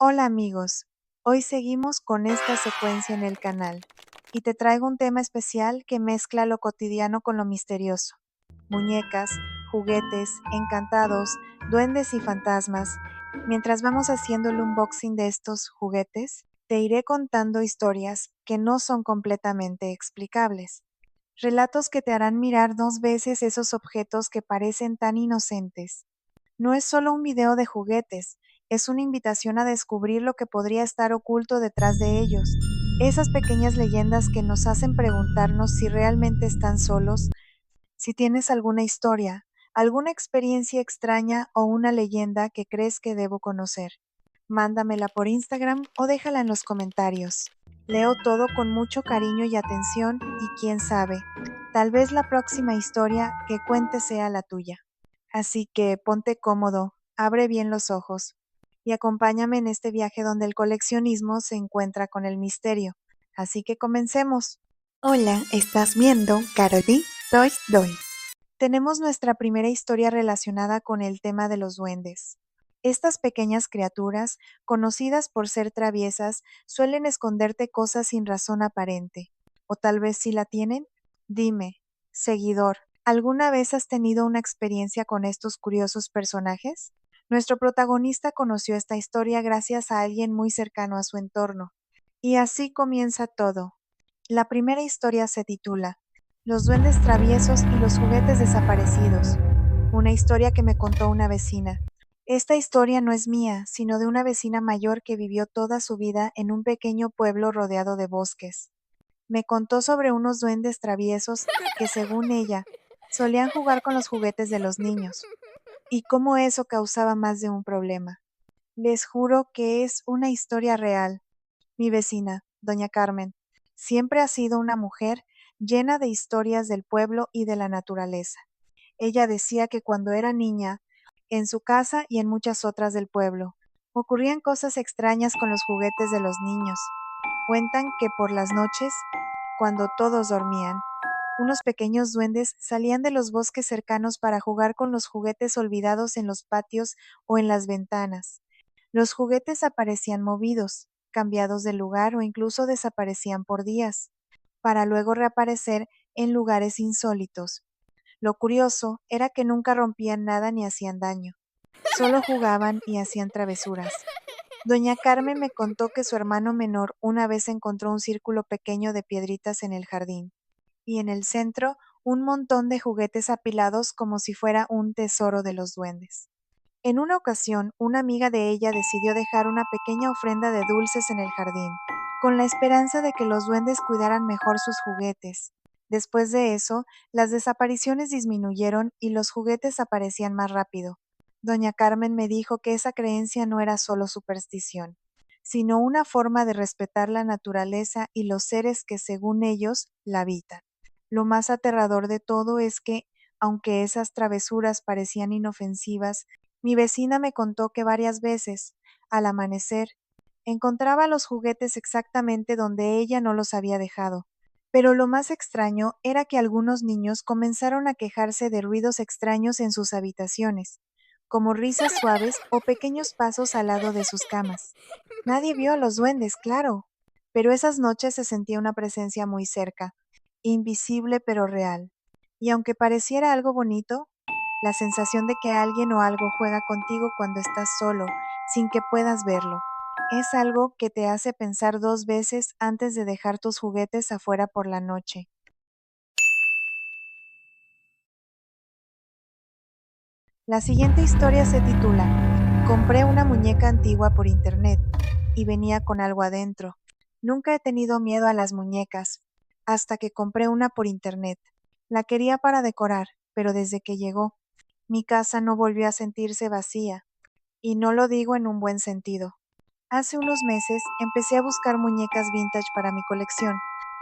Hola amigos, hoy seguimos con esta secuencia en el canal y te traigo un tema especial que mezcla lo cotidiano con lo misterioso. Muñecas, juguetes, encantados, duendes y fantasmas. Mientras vamos haciendo el unboxing de estos juguetes, te iré contando historias que no son completamente explicables. Relatos que te harán mirar dos veces esos objetos que parecen tan inocentes. No es solo un video de juguetes, es una invitación a descubrir lo que podría estar oculto detrás de ellos. Esas pequeñas leyendas que nos hacen preguntarnos si realmente están solos. Si tienes alguna historia, alguna experiencia extraña o una leyenda que crees que debo conocer, mándamela por Instagram o déjala en los comentarios. Leo todo con mucho cariño y atención y quién sabe, tal vez la próxima historia que cuente sea la tuya. Así que ponte cómodo, abre bien los ojos y acompáñame en este viaje donde el coleccionismo se encuentra con el misterio. Así que comencemos. Hola, estás viendo Karol Toys Doy. Tenemos nuestra primera historia relacionada con el tema de los duendes. Estas pequeñas criaturas, conocidas por ser traviesas, suelen esconderte cosas sin razón aparente. ¿O tal vez sí la tienen? Dime, seguidor, ¿alguna vez has tenido una experiencia con estos curiosos personajes? Nuestro protagonista conoció esta historia gracias a alguien muy cercano a su entorno. Y así comienza todo. La primera historia se titula Los duendes traviesos y los juguetes desaparecidos. Una historia que me contó una vecina. Esta historia no es mía, sino de una vecina mayor que vivió toda su vida en un pequeño pueblo rodeado de bosques. Me contó sobre unos duendes traviesos que, según ella, solían jugar con los juguetes de los niños, y cómo eso causaba más de un problema. Les juro que es una historia real. Mi vecina, doña Carmen, siempre ha sido una mujer llena de historias del pueblo y de la naturaleza. Ella decía que cuando era niña, en su casa y en muchas otras del pueblo, ocurrían cosas extrañas con los juguetes de los niños. Cuentan que por las noches, cuando todos dormían, unos pequeños duendes salían de los bosques cercanos para jugar con los juguetes olvidados en los patios o en las ventanas. Los juguetes aparecían movidos, cambiados de lugar o incluso desaparecían por días, para luego reaparecer en lugares insólitos. Lo curioso era que nunca rompían nada ni hacían daño, solo jugaban y hacían travesuras. Doña Carmen me contó que su hermano menor una vez encontró un círculo pequeño de piedritas en el jardín, y en el centro un montón de juguetes apilados como si fuera un tesoro de los duendes. En una ocasión, una amiga de ella decidió dejar una pequeña ofrenda de dulces en el jardín, con la esperanza de que los duendes cuidaran mejor sus juguetes. Después de eso, las desapariciones disminuyeron y los juguetes aparecían más rápido. Doña Carmen me dijo que esa creencia no era solo superstición, sino una forma de respetar la naturaleza y los seres que, según ellos, la habitan. Lo más aterrador de todo es que, aunque esas travesuras parecían inofensivas, mi vecina me contó que varias veces, al amanecer, encontraba los juguetes exactamente donde ella no los había dejado. Pero lo más extraño era que algunos niños comenzaron a quejarse de ruidos extraños en sus habitaciones, como risas suaves o pequeños pasos al lado de sus camas. Nadie vio a los duendes, claro, pero esas noches se sentía una presencia muy cerca, invisible pero real. Y aunque pareciera algo bonito, la sensación de que alguien o algo juega contigo cuando estás solo, sin que puedas verlo, es algo que te hace pensar dos veces antes de dejar tus juguetes afuera por la noche. La siguiente historia se titula Compré una muñeca antigua por internet y venía con algo adentro. Nunca he tenido miedo a las muñecas, hasta que compré una por internet. La quería para decorar, pero desde que llegó, mi casa no volvió a sentirse vacía, y no lo digo en un buen sentido. Hace unos meses empecé a buscar muñecas vintage para mi colección.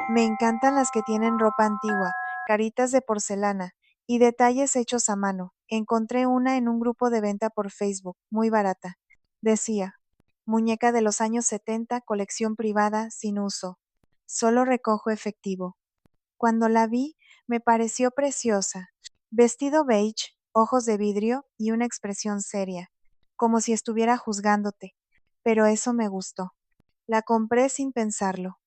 Me encantan las que tienen ropa antigua, caritas de porcelana y detalles hechos a mano. Encontré una en un grupo de venta por Facebook, muy barata. Decía, muñeca de los años 70, colección privada, sin uso. Solo recojo efectivo. Cuando la vi, me pareció preciosa. Vestido beige, ojos de vidrio y una expresión seria, como si estuviera juzgándote. pero eso me gustó. La compré sin pensarlo.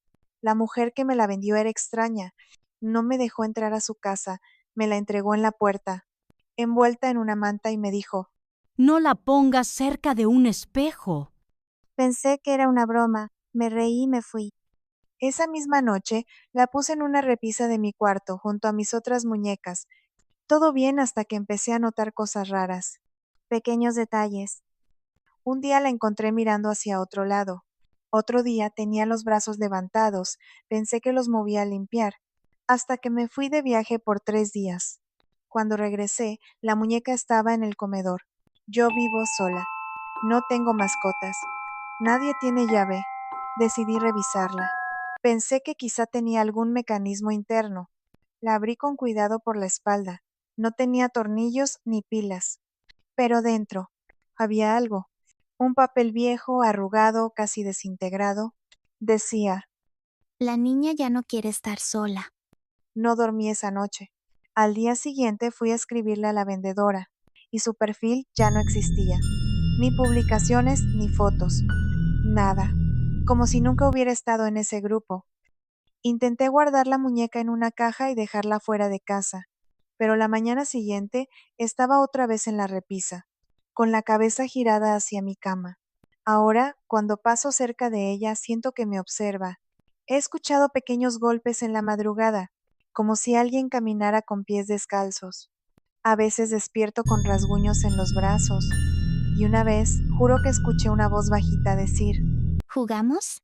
La mujer que me la vendió era extraña. No me dejó entrar a su casa, me la entregó en la puerta, envuelta en una manta y me dijo, No la pongas cerca de un espejo. pensé que era una broma, me reí y me fui. Esa misma noche la puse en una repisa de mi cuarto junto a mis otras muñecas. Todo bien hasta que empecé a notar cosas raras. Pequeños detalles. Un día la encontré mirando hacia otro lado. Otro día tenía los brazos levantados, pensé que los movía a limpiar, hasta que me fui de viaje por 3 días. Cuando regresé, la muñeca estaba en el comedor. Yo vivo sola. No tengo mascotas. Nadie tiene llave. Decidí revisarla. Pensé que quizá tenía algún mecanismo interno. La abrí con cuidado por la espalda. No tenía tornillos ni pilas. Pero dentro había algo. Un papel viejo, arrugado, casi desintegrado. Decía, La niña ya no quiere estar sola. no dormí esa noche. Al día siguiente fui a escribirle a la vendedora, y su perfil ya no existía. Ni publicaciones ni fotos. Nada. Como si nunca hubiera estado en ese grupo. Intenté guardar la muñeca en una caja y dejarla fuera de casa, pero la mañana siguiente estaba otra vez en la repisa, con la cabeza girada hacia mi cama. Ahora, cuando paso cerca de ella, siento que me observa. He escuchado pequeños golpes en la madrugada, como si alguien caminara con pies descalzos. A veces despierto con rasguños en los brazos, y una vez juro que escuché una voz bajita decir, ¿Jugamos?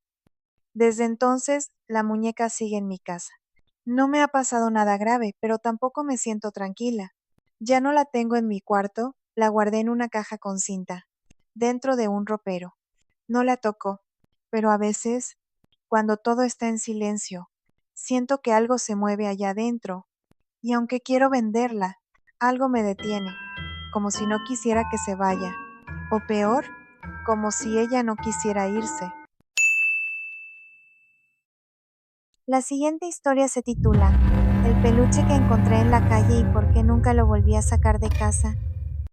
desde entonces, la muñeca sigue en mi casa. No me ha pasado nada grave, pero tampoco me siento tranquila. Ya no la tengo en mi cuarto, la guardé en una caja con cinta, dentro de un ropero. No la toco, pero a veces, cuando todo está en silencio, siento que algo se mueve allá adentro, y aunque quiero venderla, algo me detiene, como si no quisiera que se vaya, o peor, como si ella no quisiera irse. La siguiente historia se titula El peluche que encontré en la calle y por qué nunca lo volví a sacar de casa.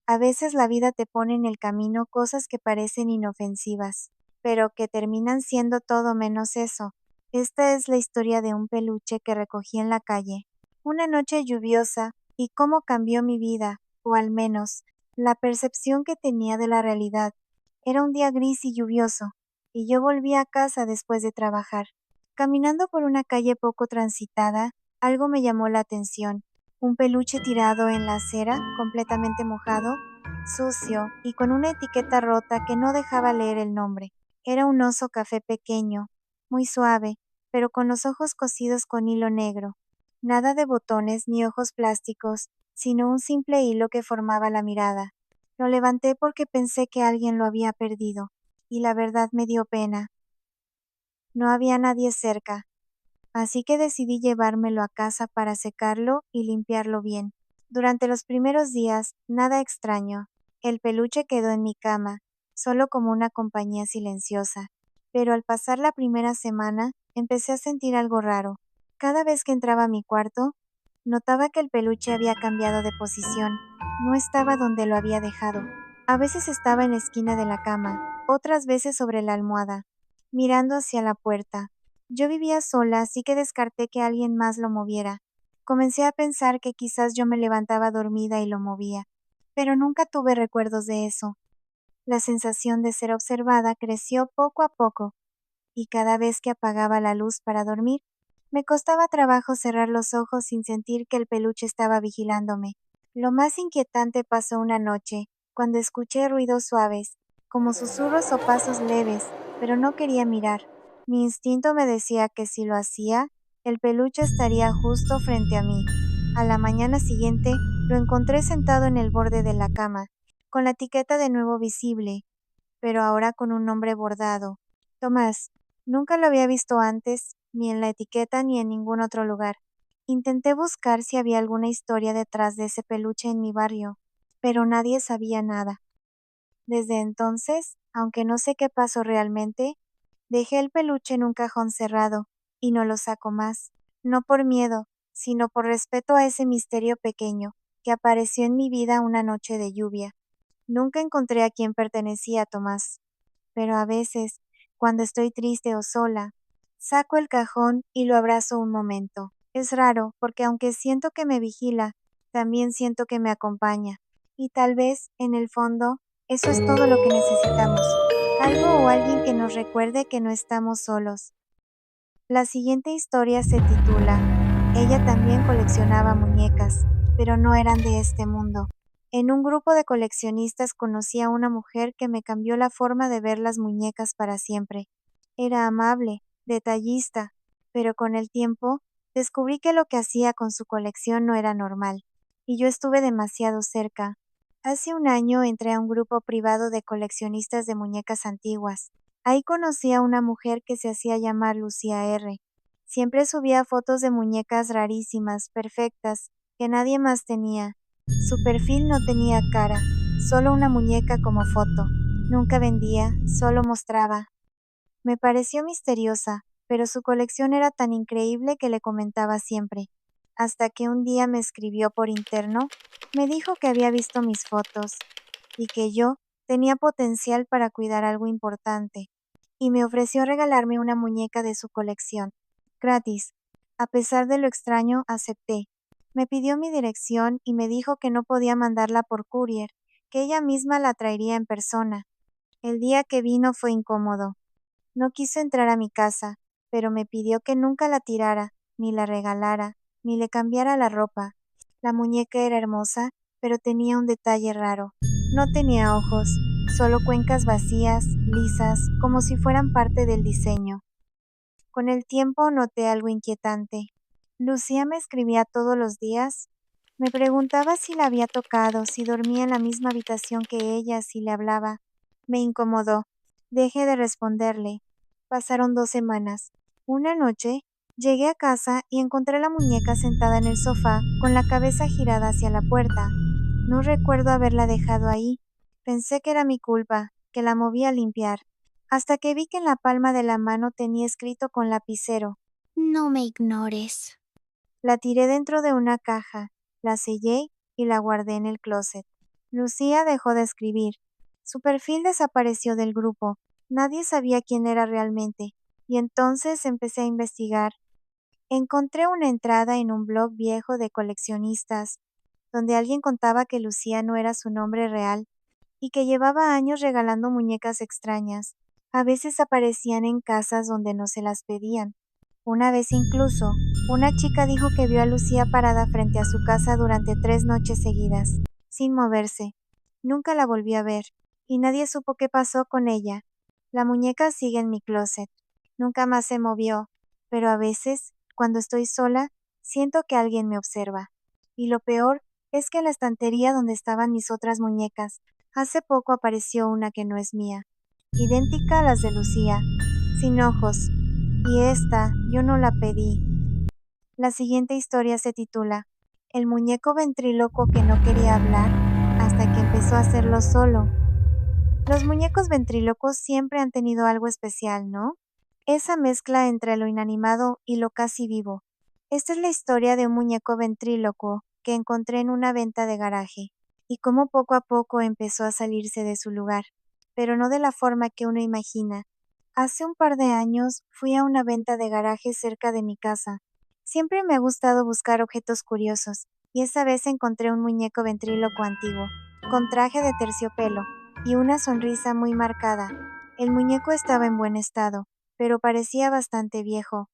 A veces la vida te pone en el camino cosas que parecen inofensivas, pero que terminan siendo todo menos eso. Esta es la historia de un peluche que recogí en la calle. Una noche lluviosa, y cómo cambió mi vida, o al menos, la percepción que tenía de la realidad. Era un día gris y lluvioso, y yo volví a casa después de trabajar. Caminando por una calle poco transitada, algo me llamó la atención. Un peluche tirado en la acera, completamente mojado, sucio y con una etiqueta rota que no dejaba leer el nombre. Era un oso café pequeño, muy suave, pero con los ojos cosidos con hilo negro. Nada de botones ni ojos plásticos, sino un simple hilo que formaba la mirada. Lo levanté porque pensé que alguien lo había perdido, y la verdad me dio pena. No había nadie cerca, así que decidí llevármelo a casa para secarlo y limpiarlo bien. Durante los primeros días, nada extraño. El peluche quedó en mi cama, solo como una compañía silenciosa. Pero al pasar la primera semana, empecé a sentir algo raro. Cada vez que entraba a mi cuarto, notaba que el peluche había cambiado de posición. No estaba donde lo había dejado. A veces estaba en la esquina de la cama, otras veces sobre la almohada, mirando hacia la puerta. Yo vivía sola, así que descarté que alguien más lo moviera. Comencé a pensar que quizás yo me levantaba dormida y lo movía, pero nunca tuve recuerdos de eso. La sensación de ser observada creció poco a poco, y cada vez que apagaba la luz para dormir, me costaba trabajo cerrar los ojos sin sentir que el peluche estaba vigilándome. Lo más inquietante pasó una noche, cuando escuché ruidos suaves, como susurros o pasos leves, pero no quería mirar. Mi instinto me decía que si lo hacía, el peluche estaría justo frente a mí. A la mañana siguiente, lo encontré sentado en el borde de la cama, con la etiqueta de nuevo visible, pero ahora con un nombre bordado. Tomás. Nunca lo había visto antes, ni en la etiqueta ni en ningún otro lugar. Intenté buscar si había alguna historia detrás de ese peluche en mi barrio, pero nadie sabía nada. Desde entonces, aunque no sé qué pasó realmente, dejé el peluche en un cajón cerrado, y no lo saco más, no por miedo, sino por respeto a ese misterio pequeño, que apareció en mi vida una noche de lluvia. Nunca encontré a quién pertenecía Tomás, pero a veces, cuando estoy triste o sola, saco el cajón y lo abrazo un momento. Es raro, porque aunque siento que me vigila, también siento que me acompaña. Y tal vez, en el fondo, eso es todo lo que necesitamos. Algo o alguien que nos recuerde que no estamos solos. La siguiente historia se titula Ella también coleccionaba muñecas, pero no eran de este mundo. En un grupo de coleccionistas conocí a una mujer que me cambió la forma de ver las muñecas para siempre. Era amable, detallista, pero con el tiempo descubrí que lo que hacía con su colección no era normal, y yo estuve demasiado cerca. Hace un año entré a un grupo privado de coleccionistas de muñecas antiguas. Ahí conocí a una mujer que se hacía llamar Lucía R. Siempre subía fotos de muñecas rarísimas, perfectas, que nadie más tenía. Su perfil no tenía cara, solo una muñeca como foto. Nunca vendía, solo mostraba. Me pareció misteriosa, pero su colección era tan increíble que le comentaba siempre. Hasta que un día me escribió por interno, me dijo que había visto mis fotos y que yo tenía potencial para cuidar algo importante, y me ofreció regalarme una muñeca de su colección, gratis. A pesar de lo extraño, acepté. Me pidió mi dirección y me dijo que no podía mandarla por courier, que ella misma la traería en persona. El día que vino fue incómodo. No quiso entrar a mi casa, pero me pidió que nunca la tirara, ni la regalara, ni le cambiara la ropa. La muñeca era hermosa, pero tenía un detalle raro. No tenía ojos, solo cuencas vacías, lisas, como si fueran parte del diseño. Con el tiempo noté algo inquietante. Lucía me escribía todos los días. Me preguntaba si la había tocado, si dormía en la misma habitación que ella, si le hablaba. Me incomodó. Dejé de responderle. Pasaron 2 semanas. Una noche, llegué a casa y encontré la muñeca sentada en el sofá, con la cabeza girada hacia la puerta. No recuerdo haberla dejado ahí. Pensé que era mi culpa, que la moví a limpiar, hasta que vi que en la palma de la mano tenía escrito con lapicero. No me ignores. La tiré dentro de una caja, la sellé y la guardé en el closet. Lucía dejó de escribir. Su perfil desapareció del grupo. Nadie sabía quién era realmente, y entonces empecé a investigar. Encontré una entrada en un blog viejo de coleccionistas, donde alguien contaba que Lucía no era su nombre real y que llevaba años regalando muñecas extrañas. A veces aparecían en casas donde no se las pedían. Una vez incluso, una chica dijo que vio a Lucía parada frente a su casa durante 3 noches seguidas, sin moverse. Nunca la volvió a ver, y nadie supo qué pasó con ella. La muñeca sigue en mi closet. Nunca más se movió, pero a veces, cuando estoy sola, siento que alguien me observa. Y lo peor es que en la estantería donde estaban mis otras muñecas, hace poco apareció una que no es mía, idéntica a las de Lucía, sin ojos. Y esta, yo no la pedí. La siguiente historia se titula El muñeco ventrílocuo que no quería hablar hasta que empezó a hacerlo solo. Los muñecos ventrílocos siempre han tenido algo especial, ¿no? Esa mezcla entre lo inanimado y lo casi vivo. Esta es la historia de un muñeco ventrílocuo que encontré en una venta de garaje, y cómo poco a poco empezó a salirse de su lugar, pero no de la forma que uno imagina. Hace un par de años fui a una venta de garaje cerca de mi casa. Siempre me ha gustado buscar objetos curiosos, y esa vez encontré un muñeco ventríloco antiguo, con traje de terciopelo y una sonrisa muy marcada. El muñeco estaba en buen estado, pero parecía bastante viejo.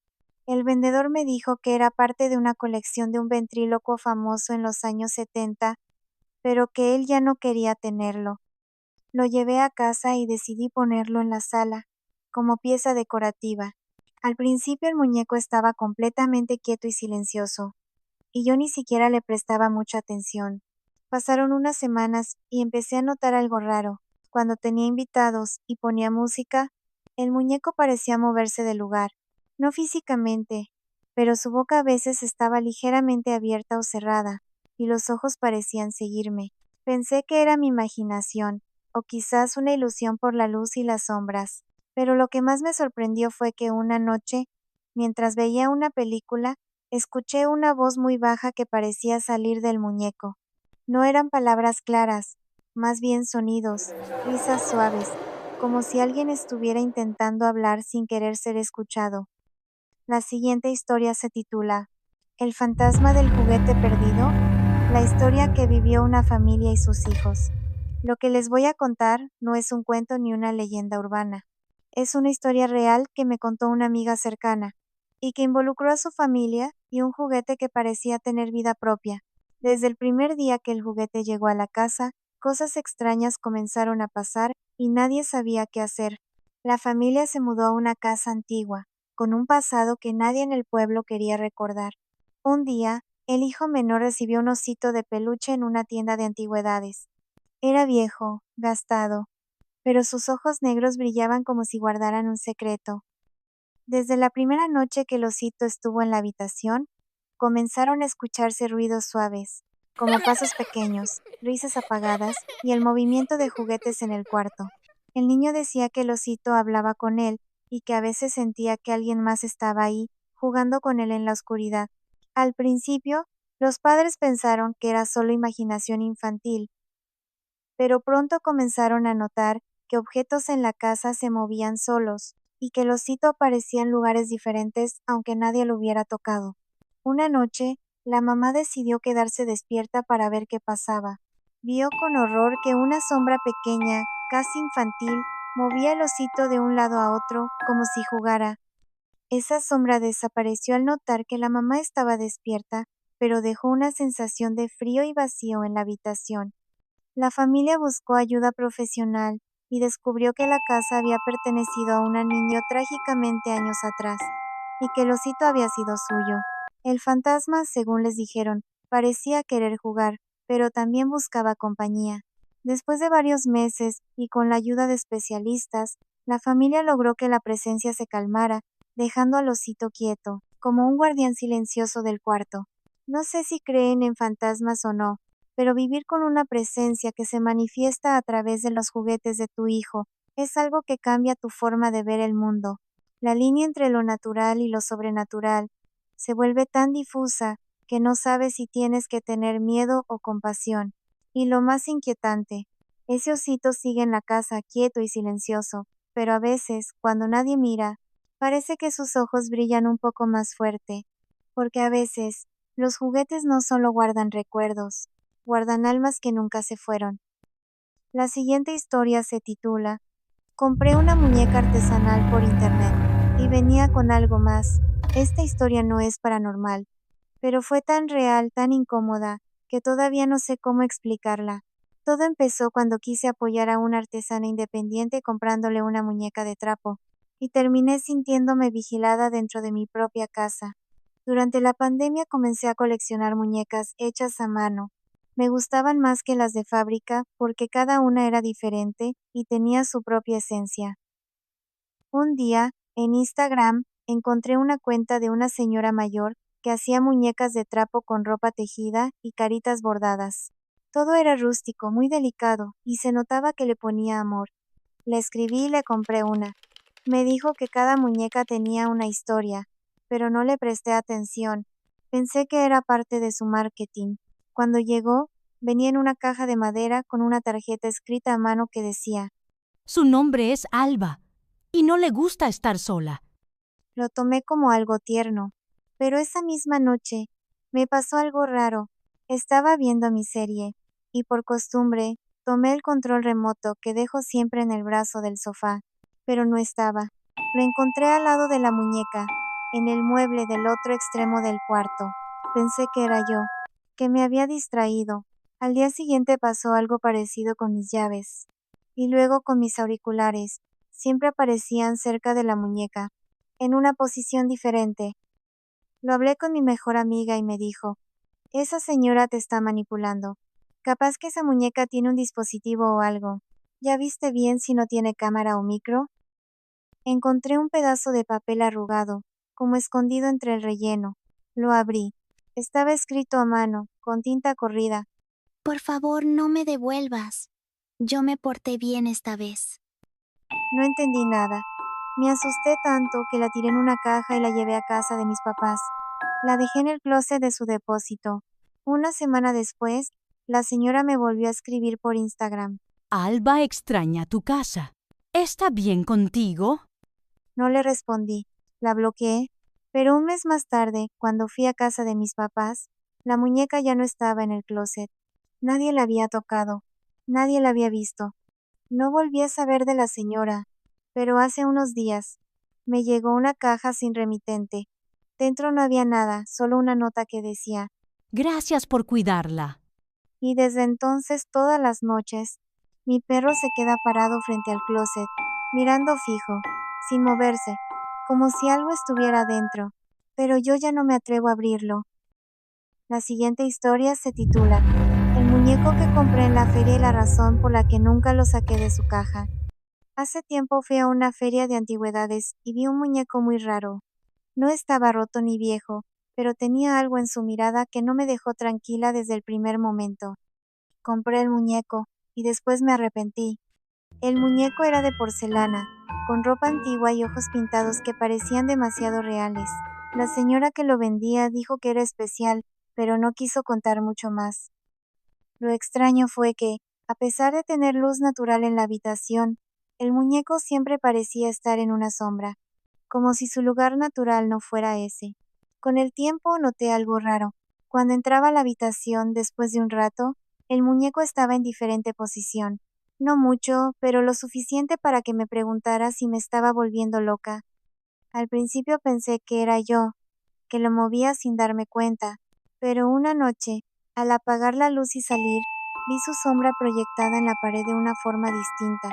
El vendedor me dijo que era parte de una colección de un ventrílocuo famoso en los años 70, pero que él ya no quería tenerlo. Lo llevé a casa y decidí ponerlo en la sala, como pieza decorativa. Al principio el muñeco estaba completamente quieto y silencioso, y yo ni siquiera le prestaba mucha atención. Pasaron unas semanas y empecé a notar algo raro. Cuando tenía invitados y ponía música, el muñeco parecía moverse del lugar, no físicamente, pero su boca a veces estaba ligeramente abierta o cerrada, y los ojos parecían seguirme. Pensé que era mi imaginación, o quizás una ilusión por la luz y las sombras, pero lo que más me sorprendió fue que una noche, mientras veía una película, escuché una voz muy baja que parecía salir del muñeco. No eran palabras claras, más bien sonidos, risas suaves, como si alguien estuviera intentando hablar sin querer ser escuchado. La siguiente historia se titula El fantasma del juguete perdido, la historia que vivió una familia y sus hijos. Lo que les voy a contar no es un cuento ni una leyenda urbana. Es una historia real que me contó una amiga cercana, y que involucró a su familia y un juguete que parecía tener vida propia. Desde el primer día que el juguete llegó a la casa, cosas extrañas comenzaron a pasar y nadie sabía qué hacer. La familia se mudó a una casa antigua, con un pasado que nadie en el pueblo quería recordar. Un día, el hijo menor recibió un osito de peluche en una tienda de antigüedades. Era viejo, gastado, pero sus ojos negros brillaban como si guardaran un secreto. Desde la primera noche que el osito estuvo en la habitación, comenzaron a escucharse ruidos suaves, como pasos pequeños, risas apagadas y el movimiento de juguetes en el cuarto. El niño decía que el osito hablaba con él y que a veces sentía que alguien más estaba ahí, jugando con él en la oscuridad. Al principio, los padres pensaron que era solo imaginación infantil, pero pronto comenzaron a notar que objetos en la casa se movían solos, y que el osito aparecía en lugares diferentes aunque nadie lo hubiera tocado. Una noche, la mamá decidió quedarse despierta para ver qué pasaba. Vio con horror que una sombra pequeña, casi infantil, movía el osito de un lado a otro, como si jugara. Esa sombra desapareció al notar que la mamá estaba despierta, pero dejó una sensación de frío y vacío en la habitación. La familia buscó ayuda profesional y descubrió que la casa había pertenecido a un niño trágicamente años atrás, y que el osito había sido suyo. El fantasma, según les dijeron, parecía querer jugar, pero también buscaba compañía. Después de varios meses, y con la ayuda de especialistas, la familia logró que la presencia se calmara, dejando al osito quieto, como un guardián silencioso del cuarto. No sé si creen en fantasmas o no, pero vivir con una presencia que se manifiesta a través de los juguetes de tu hijo es algo que cambia tu forma de ver el mundo. La línea entre lo natural y lo sobrenatural se vuelve tan difusa que no sabes si tienes que tener miedo o compasión. Y lo más inquietante, ese osito sigue en la casa quieto y silencioso, pero a veces, cuando nadie mira, parece que sus ojos brillan un poco más fuerte, porque a veces, los juguetes no solo guardan recuerdos, guardan almas que nunca se fueron. La siguiente historia se titula Compré una muñeca artesanal por internet y venía con algo más. Esta historia no es paranormal, pero fue tan real, tan incómoda, que todavía no sé cómo explicarla. Todo empezó cuando quise apoyar a una artesana independiente comprándole una muñeca de trapo, y terminé sintiéndome vigilada dentro de mi propia casa. Durante la pandemia comencé a coleccionar muñecas hechas a mano. Me gustaban más que las de fábrica porque cada una era diferente y tenía su propia esencia. Un día, en Instagram, encontré una cuenta de una señora mayor que hacía muñecas de trapo con ropa tejida y caritas bordadas. Todo era rústico, muy delicado, y se notaba que le ponía amor. Le escribí y le compré una. Me dijo que cada muñeca tenía una historia, pero no le presté atención. Pensé que era parte de su marketing. Cuando llegó, venía en una caja de madera con una tarjeta escrita a mano que decía, Su nombre es Alba, y no le gusta estar sola. lo tomé como algo tierno, pero esa misma noche me pasó algo raro. Estaba viendo mi serie, y por costumbre, tomé el control remoto que dejo siempre en el brazo del sofá, pero no estaba. Lo encontré al lado de la muñeca, en el mueble del otro extremo del cuarto. Pensé que era yo, que me había distraído. Al día siguiente pasó algo parecido con mis llaves. Y luego con mis auriculares. Siempre aparecían cerca de la muñeca, en una posición diferente. Lo hablé con mi mejor amiga y me dijo, esa señora te está manipulando. Capaz que esa muñeca tiene un dispositivo o algo. ¿Ya viste bien si no tiene cámara o micro? Encontré un pedazo de papel arrugado, como escondido entre el relleno. Lo abrí. Estaba escrito a mano, con tinta corrida. Por favor, no me devuelvas. Yo me porté bien esta vez. No entendí nada. Me asusté tanto que la tiré en una caja y la llevé a casa de mis papás. La dejé en el closet de su depósito. Una semana después, la señora me volvió a escribir por Instagram. Alba extraña tu casa. ¿Está bien contigo? No le respondí. La bloqueé, pero un mes más tarde, cuando fui a casa de mis papás, la muñeca ya no estaba en el closet. Nadie la había tocado. Nadie la había visto. No volví a saber de la señora, pero hace unos días me llegó una caja sin remitente. Dentro no había nada, solo una nota que decía, Gracias por cuidarla. y desde entonces todas las noches, mi perro se queda parado frente al closet, mirando fijo, sin moverse, como si algo estuviera dentro, pero yo ya no me atrevo a abrirlo. La siguiente historia se titula, El muñeco que compré en la feria y la razón por la que nunca lo saqué de su caja. Hace tiempo fui a una feria de antigüedades y vi un muñeco muy raro. No estaba roto ni viejo, pero tenía algo en su mirada que no me dejó tranquila desde el primer momento. Compré el muñeco, y después me arrepentí. El muñeco era de porcelana, con ropa antigua y ojos pintados que parecían demasiado reales. La señora que lo vendía dijo que era especial, pero no quiso contar mucho más. Lo extraño fue que, a pesar de tener luz natural en la habitación, el muñeco siempre parecía estar en una sombra, como si su lugar natural no fuera ese. Con el tiempo noté algo raro. Cuando entraba a la habitación después de un rato, el muñeco estaba en diferente posición. No mucho, pero lo suficiente para que me preguntara si me estaba volviendo loca. Al principio pensé que era yo, que lo movía sin darme cuenta, pero una noche, al apagar la luz y salir, vi su sombra proyectada en la pared de una forma distinta,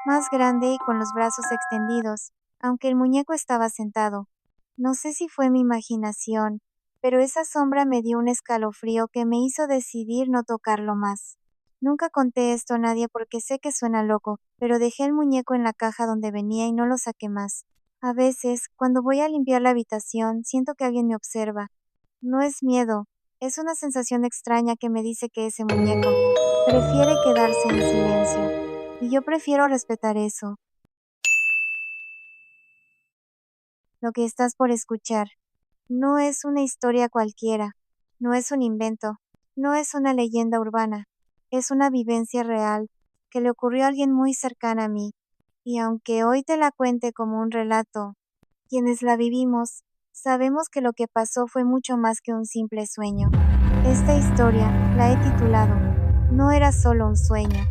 más grande y con los brazos extendidos, aunque el muñeco estaba sentado. No sé si fue mi imaginación, pero esa sombra me dio un escalofrío que me hizo decidir no tocarlo más. Nunca conté esto a nadie porque sé que suena loco, pero dejé el muñeco en la caja donde venía y no lo saqué más. A veces, cuando voy a limpiar la habitación, siento que alguien me observa. No es miedo, es una sensación extraña que me dice que ese muñeco prefiere quedarse en silencio. Y yo prefiero respetar eso. Lo que estás por escuchar no es una historia cualquiera, no es un invento, no es una leyenda urbana, es una vivencia real que le ocurrió a alguien muy cercana a mí. Y aunque hoy te la cuente como un relato, quienes la vivimos, sabemos que lo que pasó fue mucho más que un simple sueño. Esta historia la he titulado No era solo un sueño.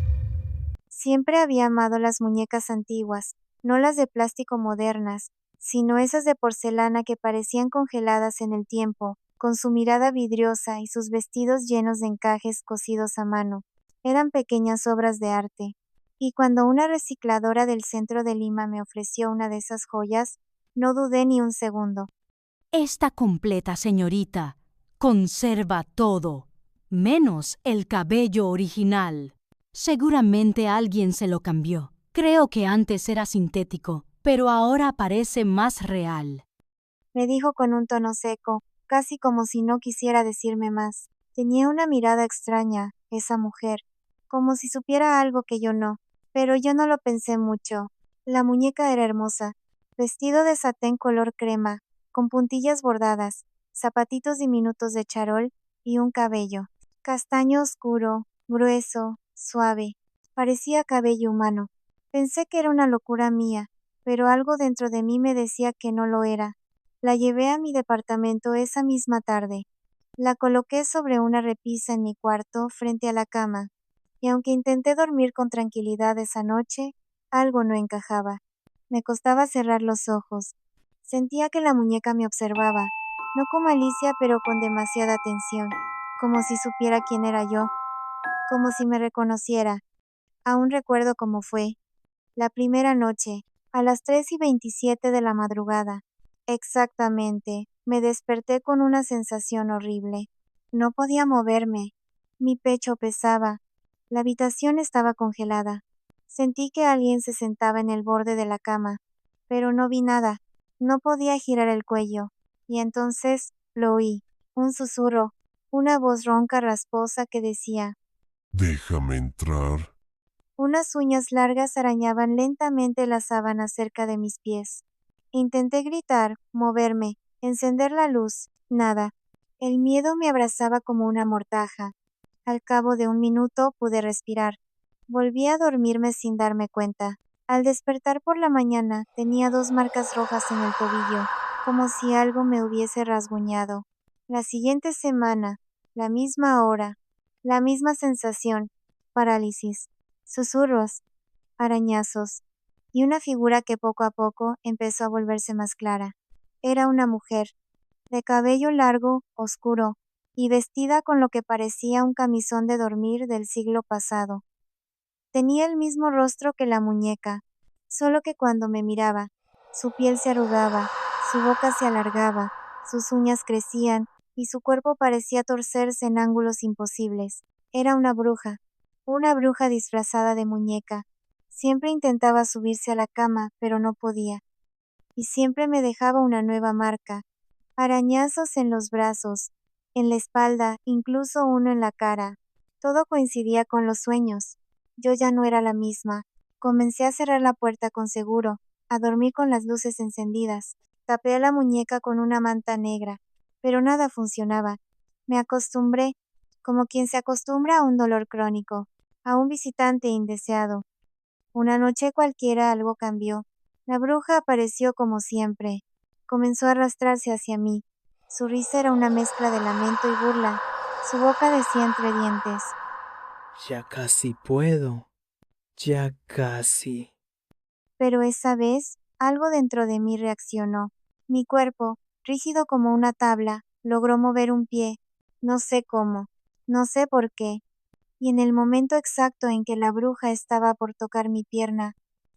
Siempre había amado las muñecas antiguas, no las de plástico modernas, sino esas de porcelana que parecían congeladas en el tiempo, con su mirada vidriosa y sus vestidos llenos de encajes cosidos a mano. Eran pequeñas obras de arte. Y cuando una recicladora del centro de Lima me ofreció una de esas joyas, no dudé ni un segundo. Está completa, señorita. Conserva todo, menos el cabello original. Seguramente alguien se lo cambió. Creo que antes era sintético, pero ahora parece más real. Me dijo con un tono seco, casi como si no quisiera decirme más. Tenía una mirada extraña, esa mujer, como si supiera algo que yo no, pero yo no lo pensé mucho. La muñeca era hermosa, vestido de satén color crema, con puntillas bordadas, zapatitos diminutos de charol y un cabello castaño oscuro, grueso, suave. Parecía cabello humano. Pensé que era una locura mía, pero algo dentro de mí me decía que no lo era. La llevé a mi departamento esa misma tarde. La coloqué sobre una repisa en mi cuarto, frente a la cama, y aunque intenté dormir con tranquilidad esa noche, algo no encajaba. Me costaba cerrar los ojos. Sentía que la muñeca me observaba, no como Alicia, pero con demasiada atención, como si supiera quién era yo, como si me reconociera. Aún recuerdo cómo fue. La primera noche, a las 3:27 de la madrugada. Exactamente, me desperté con una sensación horrible. No podía moverme. Mi pecho pesaba. La habitación estaba congelada. Sentí que alguien se sentaba en el borde de la cama, pero no vi nada. No podía girar el cuello. Y entonces lo oí. Un susurro, una voz ronca rasposa que decía, Déjame entrar. unas uñas largas arañaban lentamente la sábana cerca de mis pies. Intenté gritar, moverme, encender la luz, nada. El miedo me abrazaba como una mortaja. Al cabo de un minuto pude respirar. Volví a dormirme sin darme cuenta. Al despertar por la mañana tenía 2 marcas rojas en el tobillo, como si algo me hubiese rasguñado. La siguiente semana, la misma hora, la misma sensación, parálisis, susurros, arañazos, y una figura que poco a poco empezó a volverse más clara. Era una mujer, de cabello largo, oscuro, y vestida con lo que parecía un camisón de dormir del siglo pasado. Tenía el mismo rostro que la muñeca, solo que cuando me miraba, su piel se arrugaba, su boca se alargaba, sus uñas crecían, y su cuerpo parecía torcerse en ángulos imposibles. Era una bruja disfrazada de muñeca. Siempre intentaba subirse a la cama, pero no podía, y siempre me dejaba una nueva marca, arañazos en los brazos, en la espalda, incluso uno en la cara. Todo coincidía con los sueños. Yo ya no era la misma. Comencé a cerrar la puerta con seguro, a dormir con las luces encendidas. Tapé a la muñeca con una manta negra, pero nada funcionaba. Me acostumbré, como quien se acostumbra a un dolor crónico, a un visitante indeseado. Una noche cualquiera algo cambió. La bruja apareció como siempre. Comenzó a arrastrarse hacia mí. Su risa era una mezcla de lamento y burla. Su boca decía entre dientes: Ya casi puedo. Ya casi. pero esa vez, algo dentro de mí reaccionó. Mi cuerpo, rígido como una tabla, logró mover un pie. No sé cómo, no sé por qué. Y en el momento exacto en que la bruja estaba por tocar mi pierna,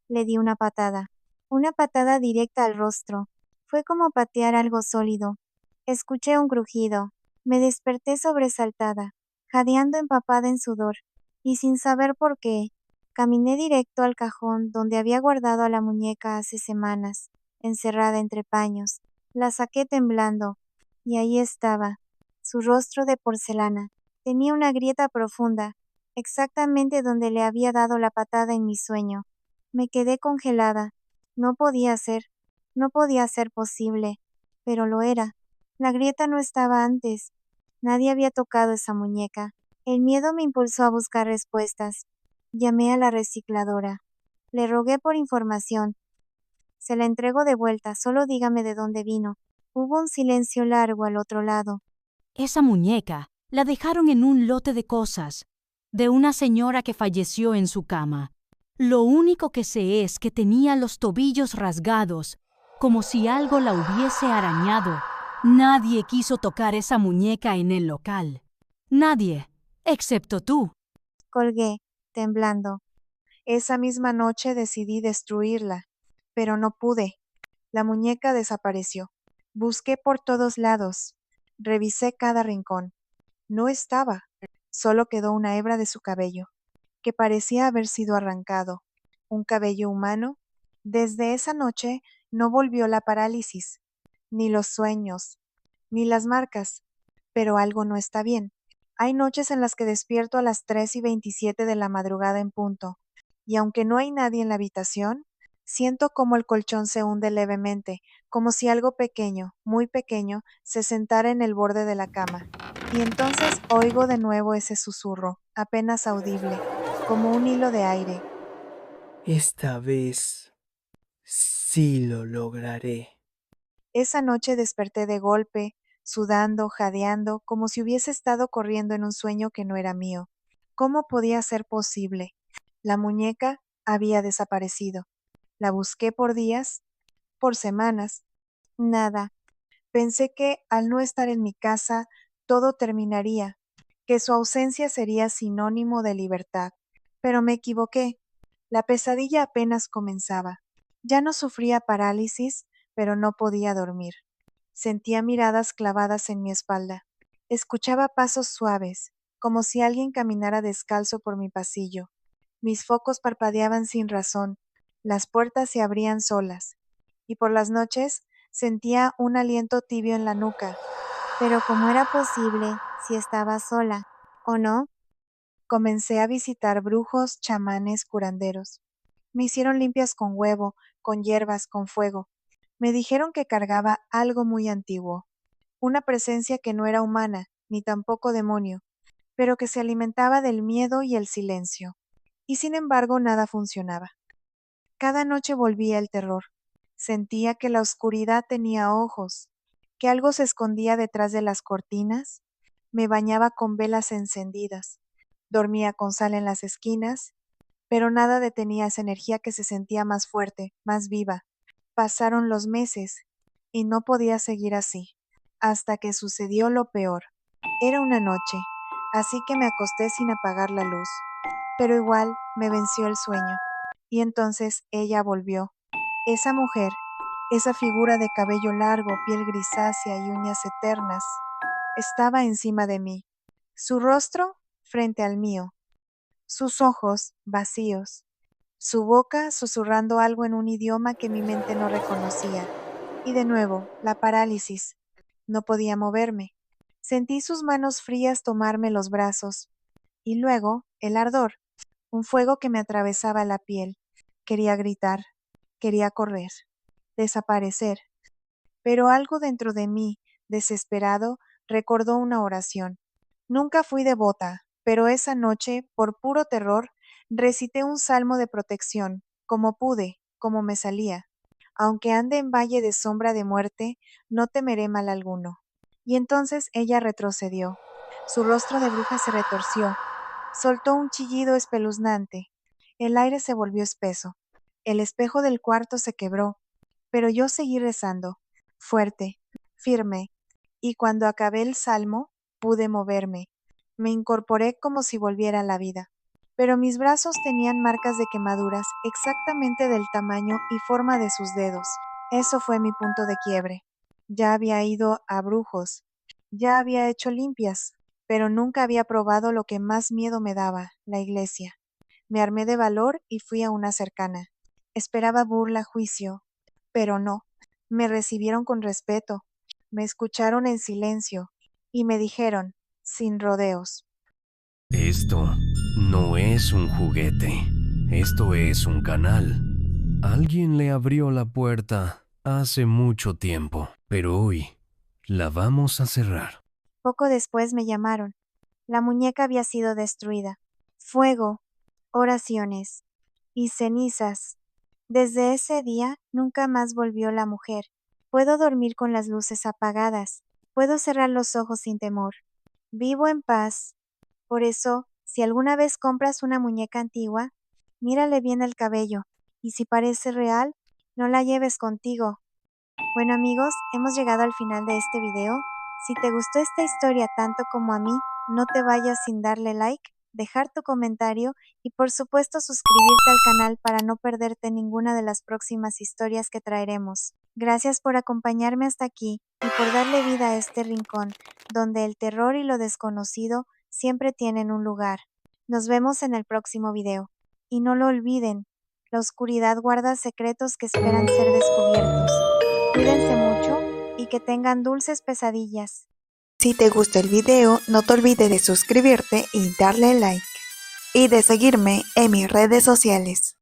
le di una patada directa al rostro. Fue como patear algo sólido. Escuché un crujido. Me desperté sobresaltada, jadeando empapada en sudor, y sin saber por qué, caminé directo al cajón donde había guardado a la muñeca hace semanas, encerrada entre paños. La saqué temblando, y ahí estaba, su rostro de porcelana. Tenía una grieta profunda, exactamente donde le había dado la patada en mi sueño. Me quedé congelada. No podía ser, no podía ser posible, pero lo era. La grieta no estaba antes. Nadie había tocado esa muñeca. El miedo me impulsó a buscar respuestas. Llamé a la recicladora. Le rogué por información. Se la entrego de vuelta, solo dígame de dónde vino. Hubo un silencio largo al otro lado. Esa muñeca la dejaron en un lote de cosas, de una señora que falleció en su cama. Lo único que sé es que tenía los tobillos rasgados, como si algo la hubiese arañado. Nadie quiso tocar esa muñeca en el local. Nadie, excepto tú. Colgué, temblando. Esa misma noche decidí destruirla, pero no pude. La muñeca desapareció. Busqué por todos lados. Revisé cada rincón. No estaba. Solo quedó una hebra de su cabello, que parecía haber sido arrancado. Un cabello humano. Desde esa noche no volvió la parálisis, ni los sueños, ni las marcas. Pero algo no está bien. Hay noches en las que despierto a las 3:27 de la madrugada en punto, y aunque no hay nadie en la habitación, siento como el colchón se hunde levemente, como si algo pequeño, muy pequeño, se sentara en el borde de la cama. Y entonces oigo de nuevo ese susurro, apenas audible, como un hilo de aire. Esta vez sí lo lograré. Esa noche desperté de golpe, sudando, jadeando, como si hubiese estado corriendo en un sueño que no era mío. ¿Cómo podía ser posible? La muñeca había desaparecido. La busqué por días, por semanas. Nada. Pensé que, al no estar en mi casa, todo terminaría, que su ausencia sería sinónimo de libertad. Pero me equivoqué. La pesadilla apenas comenzaba. Ya no sufría parálisis, pero no podía dormir. Sentía miradas clavadas en mi espalda. Escuchaba pasos suaves, como si alguien caminara descalzo por mi pasillo. Mis focos parpadeaban sin razón. Las puertas se abrían solas. Y por las noches sentía un aliento tibio en la nuca. Pero ¿cómo era posible si estaba sola? ¿O no? Comencé a visitar brujos, chamanes, curanderos. Me hicieron limpias con huevo, con hierbas, con fuego. Me dijeron que cargaba algo muy antiguo, una presencia que no era humana, ni tampoco demonio, pero que se alimentaba del miedo y el silencio. Y sin embargo nada funcionaba. Cada noche volvía el terror. Sentía que la oscuridad tenía ojos, que algo se escondía detrás de las cortinas. Me bañaba con velas encendidas, dormía con sal en las esquinas, pero nada detenía esa energía que se sentía más fuerte, más viva. Pasaron los meses y no podía seguir así, hasta que sucedió lo peor. Era una noche, así que me acosté sin apagar la luz, pero igual me venció el sueño. Y entonces ella volvió. Esa mujer, esa figura de cabello largo, piel grisácea y uñas eternas, estaba encima de mí, su rostro frente al mío, sus ojos vacíos, su boca susurrando algo en un idioma que mi mente no reconocía. Y de nuevo, la parálisis. No podía moverme. Sentí sus manos frías tomarme los brazos. Y luego, el ardor, un fuego que me atravesaba la piel. Quería gritar, quería correr, desaparecer. Pero algo dentro de mí, desesperado, recordó una oración. Nunca fui devota, pero esa noche, por puro terror, recité un salmo de protección, como pude, como me salía. Aunque ande en valle de sombra de muerte, no temeré mal alguno. Y entonces ella retrocedió. Su rostro de bruja se retorció. Soltó un chillido espeluznante. El aire se volvió espeso. El espejo del cuarto se quebró. Pero yo seguí rezando, fuerte, firme, y cuando acabé el salmo, pude moverme. Me incorporé como si volviera a la vida. Pero mis brazos tenían marcas de quemaduras exactamente del tamaño y forma de sus dedos. Eso fue mi punto de quiebre. Ya había ido a brujos, ya había hecho limpias, pero nunca había probado lo que más miedo me daba, la iglesia. Me armé de valor y fui a una cercana. Esperaba burla, juicio, pero no. Me recibieron con respeto, me escucharon en silencio y me dijeron, sin rodeos: Esto no es un juguete. Esto es un canal. Alguien le abrió la puerta hace mucho tiempo, pero hoy la vamos a cerrar. Poco después me llamaron. La muñeca había sido destruida. Fuego, oraciones y cenizas. Desde ese día nunca más volvió la mujer. Puedo dormir con las luces apagadas. Puedo cerrar los ojos sin temor. Vivo en paz. Por eso, si alguna vez compras una muñeca antigua, mírale bien el cabello, y si parece real, no la lleves contigo. Bueno amigos, hemos llegado al final de este video. Si te gustó esta historia tanto como a mí, no te vayas sin darle like, dejar tu comentario y por supuesto suscribirte al canal para no perderte ninguna de las próximas historias que traeremos. Gracias por acompañarme hasta aquí y por darle vida a este rincón, donde el terror y lo desconocido siempre tienen un lugar. Nos vemos en el próximo video. Y no lo olviden, la oscuridad guarda secretos que esperan ser descubiertos. Cuídense mucho y que tengan dulces pesadillas. Si te gustó el video, no te olvides de suscribirte y darle like. Y de seguirme en mis redes sociales.